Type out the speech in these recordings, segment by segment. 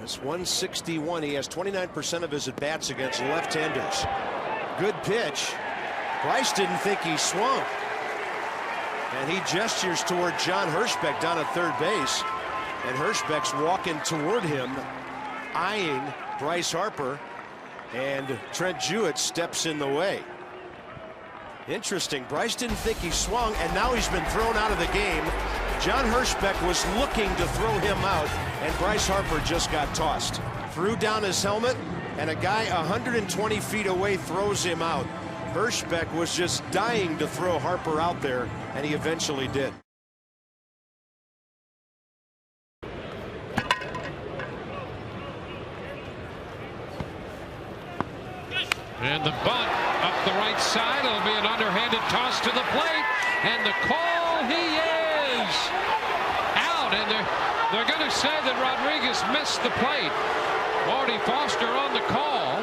It's 161. He has 29% of his at-bats against left-handers. Good pitch. Bryce didn't think he swung. And he gestures toward John Hirschbeck down at third base. And Hirschbeck's walking toward him, eyeing Bryce Harper. And Trent Jewett steps in the way. Interesting. Bryce didn't think he swung, and now he's been thrown out of the game. John Hirschbeck was looking to throw him out, and Bryce Harper just got tossed. Threw down his helmet, and a guy 120 feet away throws him out. Hirschbeck was just dying to throw Harper out there, and he eventually did. And the bunt up the right side. It'll be an underhanded toss to the plate. And the call, he is out. And they're going to say that Rodriguez missed the plate. Marty Foster on the call.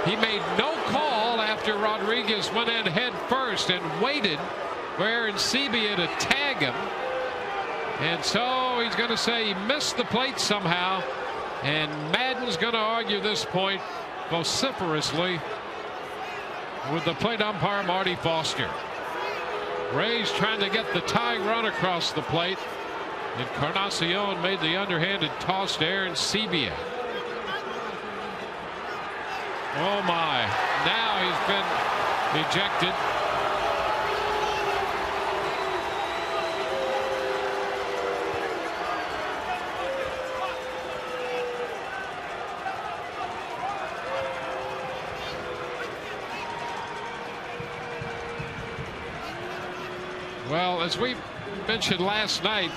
He made no call after Rodriguez went in head first and waited for Aaron Sebia to tag him. And so he's going to say he missed the plate somehow. And Madden's going to argue this point vociferously with the plate umpire Marty Foster. Rays trying to get the tying run across the plate, and Encarnacion made the underhanded toss to Aaron Sebia. Oh my, now he's been ejected. Well, as we mentioned last night,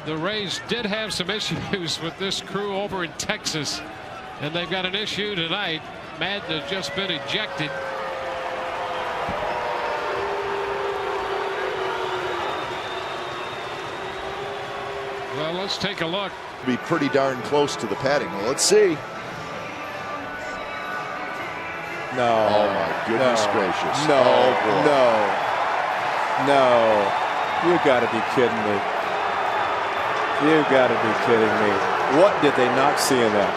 the Rays did have some issues with this crew over in Texas, and they've got an issue tonight. Madden has just been ejected. Well, let's take a look. Be pretty darn close to the padding. Well, let's see. No. Oh my goodness gracious. No. Oh, No. No, you got to be kidding me. You got to be kidding me. What did they not see in that?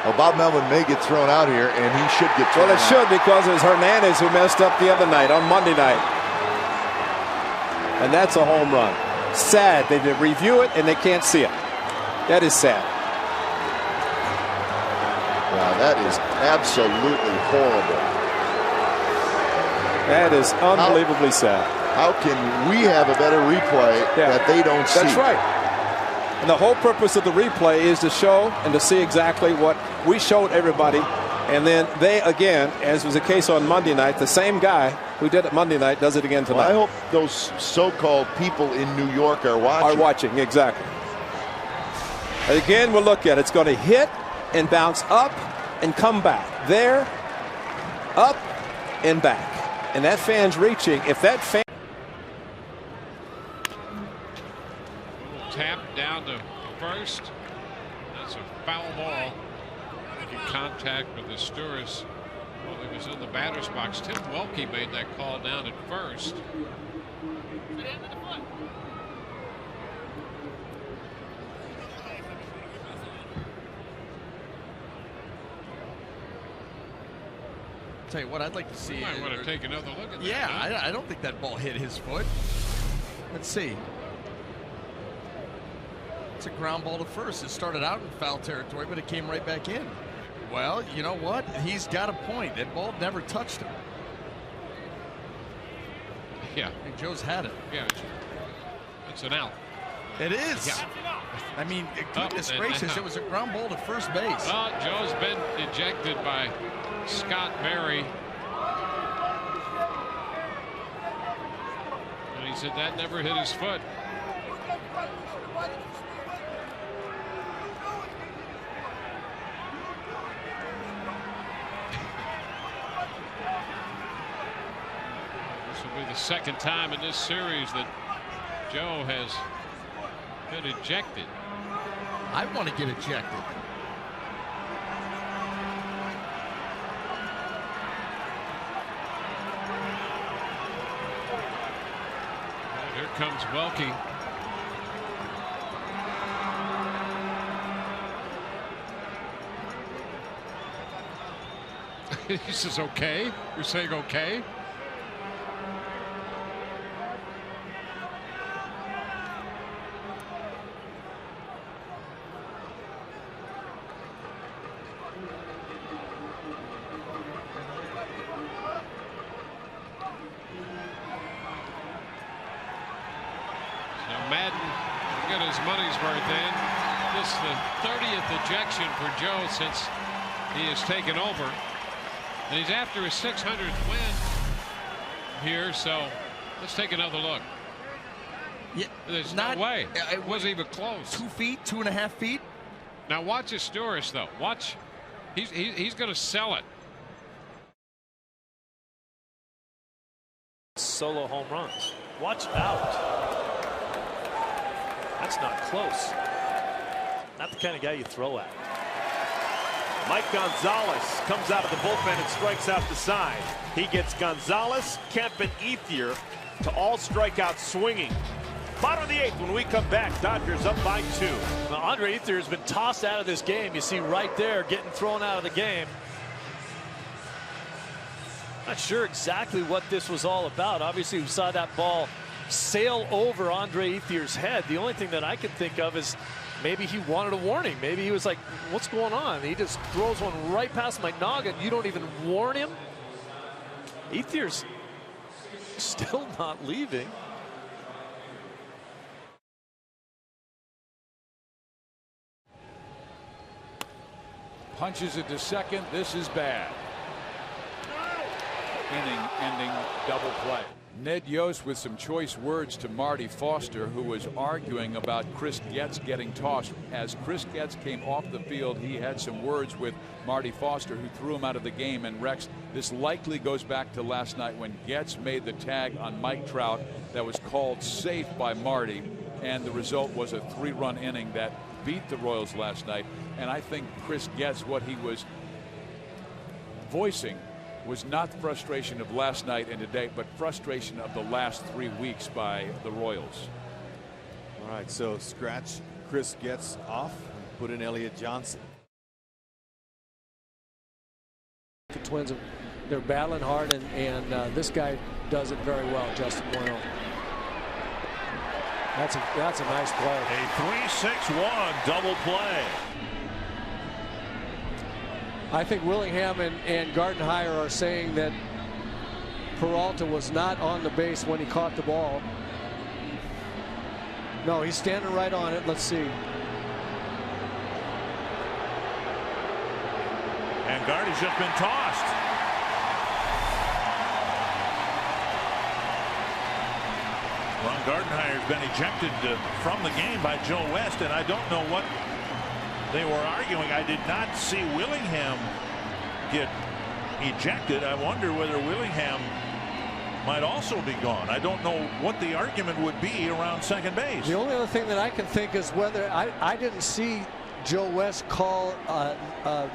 Well, Bob Melvin may get thrown out here, and he should get thrown out. Well, it should, because it was Hernandez who messed up the other night, on Monday night. And that's a home run. Sad. They did review it, and they can't see it. That is sad. Wow, that is absolutely horrible. That is unbelievably sad. How can we have a better replay that they don't see? That's right. And the whole purpose of the replay is to show and to see exactly what we showed everybody. And then they, again, as was the case on Monday night, the same guy who did it Monday night does it again tonight. Well, I hope those so-called people in New York are watching. Are watching, exactly. And again, we'll look at it. It's going to hit and bounce up and come back. There, up and back. And that fan's reaching. If that fan. Tap down to first. That's a foul ball. Making contact with the Sturis while he was in the batter's box. Tim Welke made that call down at first. Tell you what, I'd like to see. I want to take another look at that. Yeah, I don't think that ball hit his foot. Let's see. It's a ground ball to first. It started out in foul territory, but it came right back in. Well, you know what? He's got a point. That ball never touched him. Yeah. And Joe's had it. Yeah. It's an out. It is. Yeah. I mean, goodness gracious, it was a ground ball to first base. Joe's been ejected by Scott Berry. And he said that never hit his foot. This will be the second time in this series that Joe has been ejected. I want to get ejected. And here comes Welke. He says, okay. You're saying okay? Madden got his money's worth in. This is the 30th ejection for Joe since he has taken over. And he's after his 600th win here, so let's take another look. Yeah, there's no way. It wasn't even close. 2 feet, 2.5 feet. Now watch Astoris, though. Watch. He's going to sell it. Solo home runs. Watch out. That's not close. Not the kind of guy you throw at. Mike Gonzalez comes out of the bullpen and strikes out the side. He gets Gonzalez, Kemp, and Ethier to all strike out swinging. Bottom of the 8th when we come back. Dodgers up by 2. Now, Andre Ethier has been tossed out of this game. You see right there getting thrown out of the game. Not sure exactly what this was all about. Obviously, we saw that ball sail over Andre Ethier's head. The only thing that I can think of is maybe he wanted a warning. Maybe he was like, what's going on? He just throws one right past my noggin. You don't even warn him. Ethier's still not leaving. Punches it to second. This is bad. Inning-ending double play. Ned Yost with some choice words to Marty Foster, who was arguing about Chris Getz getting tossed. As Chris Getz came off the field, he had some words with Marty Foster, who threw him out of the game. And Rex, this likely goes back to last night when Getz made the tag on Mike Trout that was called safe by Marty, and the result was a 3-run inning that beat the Royals last night. And I think Chris Getz, what he was voicing was not frustration of last night and today, but frustration of the last 3 weeks by the Royals. All right, so scratch Chris Getz off, put in Elliott Johnson. The Twins, they're battling hard, and this guy does it very well, Justin Morneau. That's a nice play. A 3-6-1 double play. I think Willingham and Gardenhire are saying that Peralta was not on the base when he caught the ball. No, he's standing right on it. Let's see. And Gardy's just been tossed. Ron Gardenhire's been ejected from the game by Joe West, and I don't know what they were arguing. I did not see Willingham get ejected. I wonder whether Willingham might also be gone. I don't know what the argument would be around second base. The only other thing that I can think is whether I didn't see Joe West call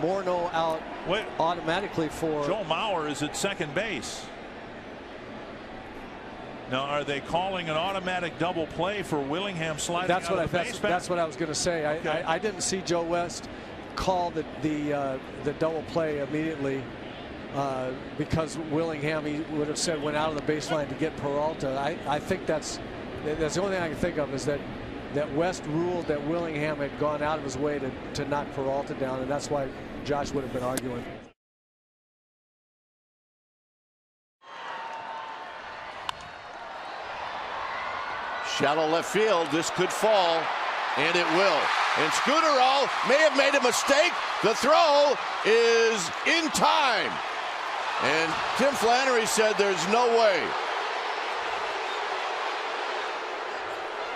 Morneau out automatically for. Joe Mauer is at second base. Now, are they calling an automatic double play for Willingham sliding that's out what of the base? That's what I was going to say. Okay. I didn't see Joe West call the double play immediately because Willingham, he would have said, went out of the baseline to get Peralta. I think that's the only thing I can think of is that West ruled that Willingham had gone out of his way to knock Peralta down, and that's why Josh would have been arguing. Shallow left field. This could fall, and it will. And Scooterall may have made a mistake. The throw is in time. And Tim Flannery said there's no way.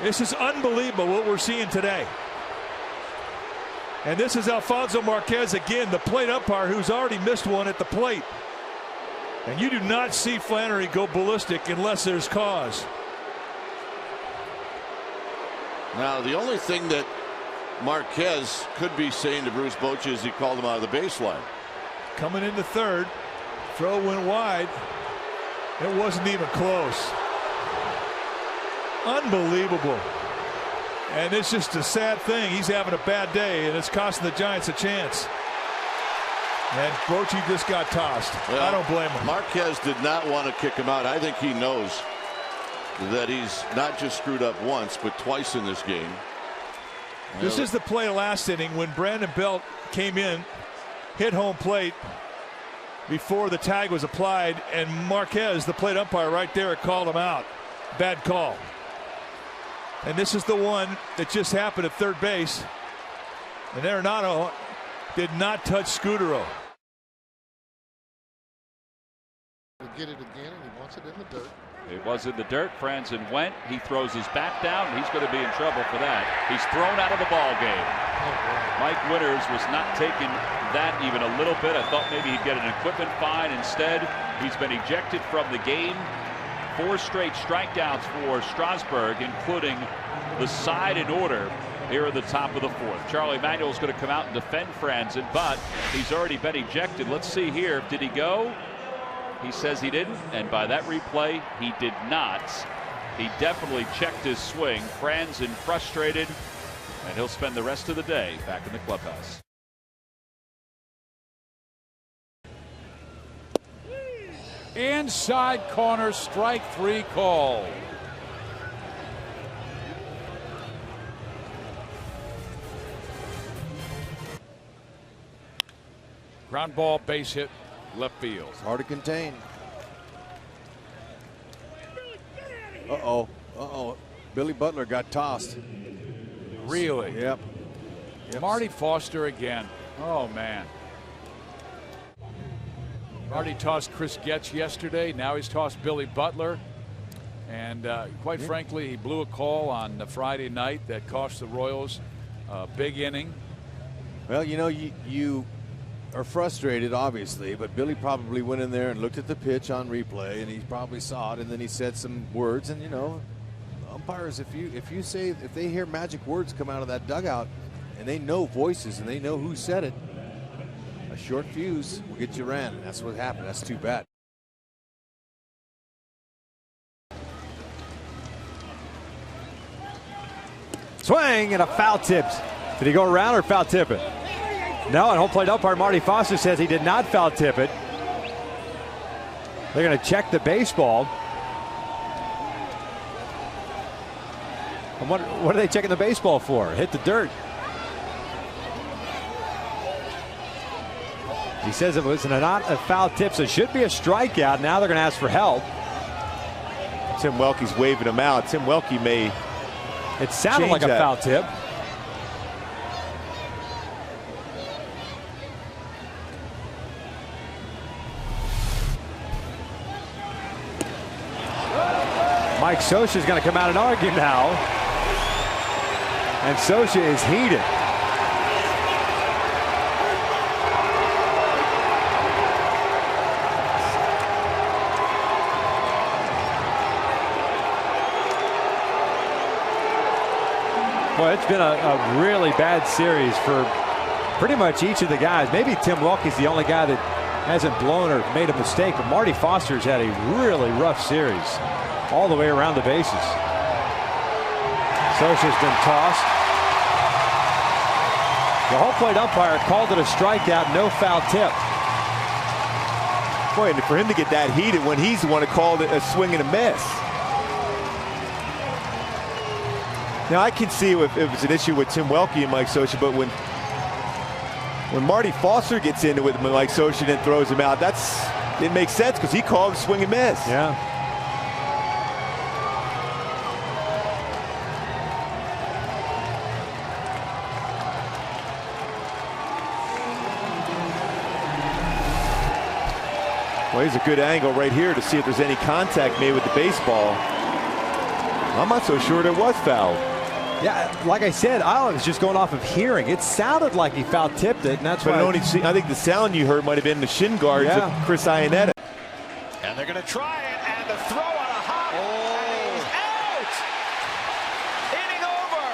This is unbelievable what we're seeing today. And this is Alfonso Marquez again, the plate umpire, who's already missed one at the plate. And you do not see Flannery go ballistic unless there's cause. Now, the only thing that Marquez could be saying to Bruce Bochy is he called him out of the baseline. Coming into third, throw went wide. It wasn't even close. Unbelievable. And it's just a sad thing. He's having a bad day, and it's costing the Giants a chance. And Bochy just got tossed. Well, I don't blame him. Marquez did not want to kick him out. I think he knows that he's not just screwed up once, but twice in this game. This is the play last inning when Brandon Belt came in, hit home plate before the tag was applied, and Marquez, the plate umpire right there, called him out. Bad call. And this is the one that just happened at third base. And Arenado did not touch Scudero. Get it again, and he wants it in the dirt. It was in the dirt. Franzen went. He throws his back down. He's going to be in trouble for that. He's thrown out of the ball game. Mike Winters was not taking that even a little bit. I thought maybe he'd get an equipment fine. Instead, he's been ejected from the game. 4 straight strikeouts for Strasburg, including the side in order here at the top of the 4th. Charlie Manuel's going to come out and defend Franzen, but he's already been ejected. Let's see here. Did he go? He says he didn't, and by that replay, he did not. He definitely checked his swing. Franzen frustrated, and he'll spend the rest of the day back in the clubhouse. Inside corner, strike 3 call. Ground ball, base hit, left field. It's hard to contain. Uh-oh. Uh-oh. Billy Butler got tossed. Really? Yep. Marty Foster again. Oh, man. Marty tossed Chris Getz yesterday. Now he's tossed Billy Butler. And quite frankly, he blew a call on the Friday night that cost the Royals a big inning. Well, you know, you are frustrated, obviously, but Billy probably went in there and looked at the pitch on replay, and he probably saw it, and then he said some words. And you know, umpires, if they hear magic words come out of that dugout, and they know voices and they know who said it, a short fuse will get you ran, and that's what happened. That's too bad. Swing and a foul tipped. Did he go around or foul tip it? No, and home plate umpire Marty Foster says he did not foul tip it. They're going to check the baseball. And what are they checking the baseball for? Hit the dirt. He says it was not a foul tip, so it should be a strikeout. Now they're going to ask for help. Tim Welke's waving him out. Tim Welke may. It sounded like a foul tip. Mike Scioscia is going to come out and argue now. And Scioscia is heated. Well, it's been a really bad series for pretty much each of the guys. Maybe Tim Welke's the only guy that hasn't blown or made a mistake, but Marty Foster's had a really rough series all the way around the bases. Scioscia's been tossed. The home plate umpire called it a strikeout, no foul tip. Boy, and for him to get that heated when he's the one who called it a swing and a miss. Now, I can see if it was an issue with Tim Welke and Mike Scioscia, but when Marty Foster gets into it with Mike Scioscia and throws him out, it makes sense because he called swing and miss. Yeah. Well, here's a good angle right here to see if there's any contact made with the baseball. I'm not so sure it was fouled. Yeah, like I said, I was just going off of hearing. It sounded like he foul tipped it, and that's why. I think the sound you heard might have been the shin guards of Chris Iannetta. And they're going to try it, and the throw on a hop, and he's out! Inning over.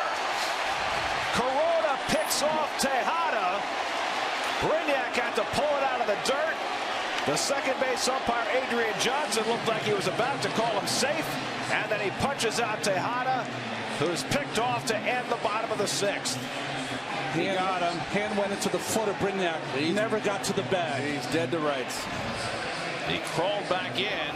Corona picks off Tejada. Brignac had to pull it out of the dirt. The second base umpire, Adrian Johnson, looked like he was about to call him safe, and then he punches out Tejada, who's picked off to end the bottom of the 6th. He got him. Hand went into the foot of Brignac. He never got to the bag. He's dead to rights. He crawled back in.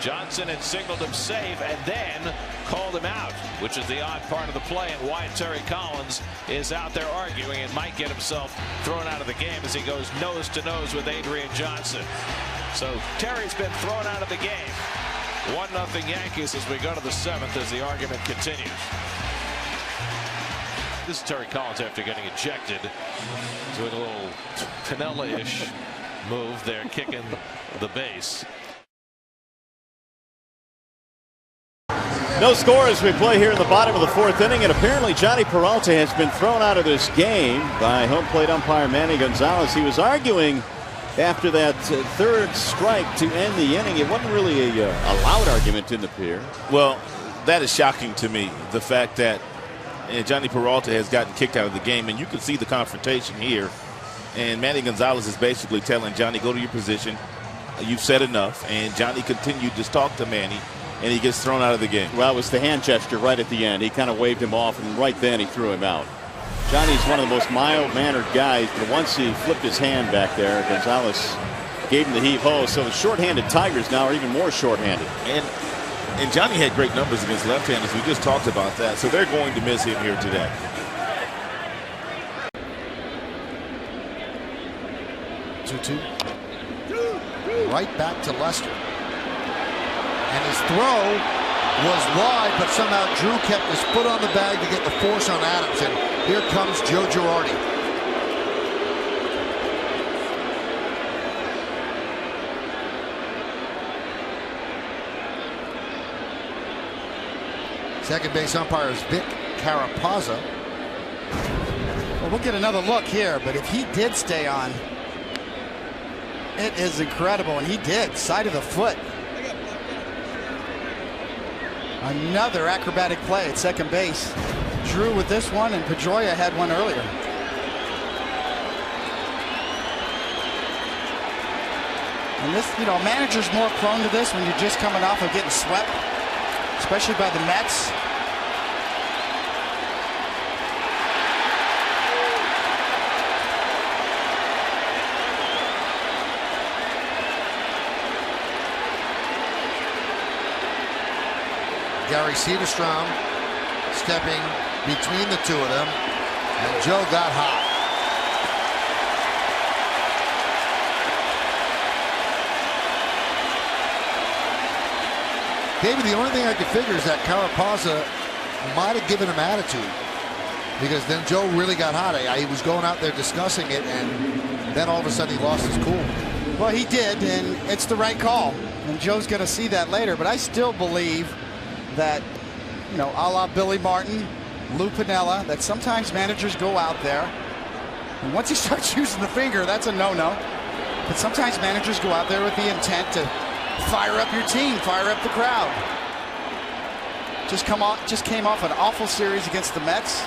Johnson had signaled him safe and then called him out, which is the odd part of the play, and why Terry Collins is out there arguing and might get himself thrown out of the game as he goes nose to nose with Adrian Johnson. So Terry's been thrown out of the game. 1-0 Yankees as we go to the 7th as the argument continues. This is Terry Collins after getting ejected, doing a little Pinella-ish move there, kicking the base. No score as we play here in the bottom of the 4th inning, and apparently Johnny Peralta has been thrown out of this game by home plate umpire Manny Gonzalez. He was arguing after that third strike to end the inning. It wasn't really a loud argument in the pier. Well, that is shocking to me, the fact that Johnny Peralta has gotten kicked out of the game, and you can see the confrontation here. And Manny Gonzalez is basically telling Johnny, go to your position. You've said enough. And Johnny continued to talk to Manny, and he gets thrown out of the game. Well, it was the hand gesture right at the end. He kind of waved him off, and right then he threw him out. Johnny's one of the most mild-mannered guys, but once he flipped his hand back there, Gonzalez gave him the heave-ho. So the short-handed Tigers now are even more short-handed. And Johnny had great numbers against left-handers. We just talked about that. So they're going to miss him here today. Right back to Lester. And his throw was wide, but somehow Drew kept his foot on the bag to get the force on Adams. And here comes Joe Girardi. Second base umpire is Vic Carapazza. Well, we'll get another look here, but if he did stay on, it is incredible, and he did. Side of the foot. Another acrobatic play at second base. Drew with this one, and Pedroia had one earlier. And this, you know, manager's more prone to this when you're just coming off of getting swept, especially by the Mets. Gary Cederstrom stepping between the two of them, and Joe got hot. David, the only thing I could figure is that Carapazza might have given him attitude, because then Joe really got hot. He was going out there discussing it, and then all of a sudden he lost his cool. Well, he did, and it's the right call. And Joe's going to see that later, but I still believe that, you know, a la Billy Martin, Lou Piniella, that sometimes managers go out there, and once he starts using the finger, that's a no-no. But sometimes managers go out there with the intent to fire up your team, fire up the crowd. Just came off an awful series against the Mets.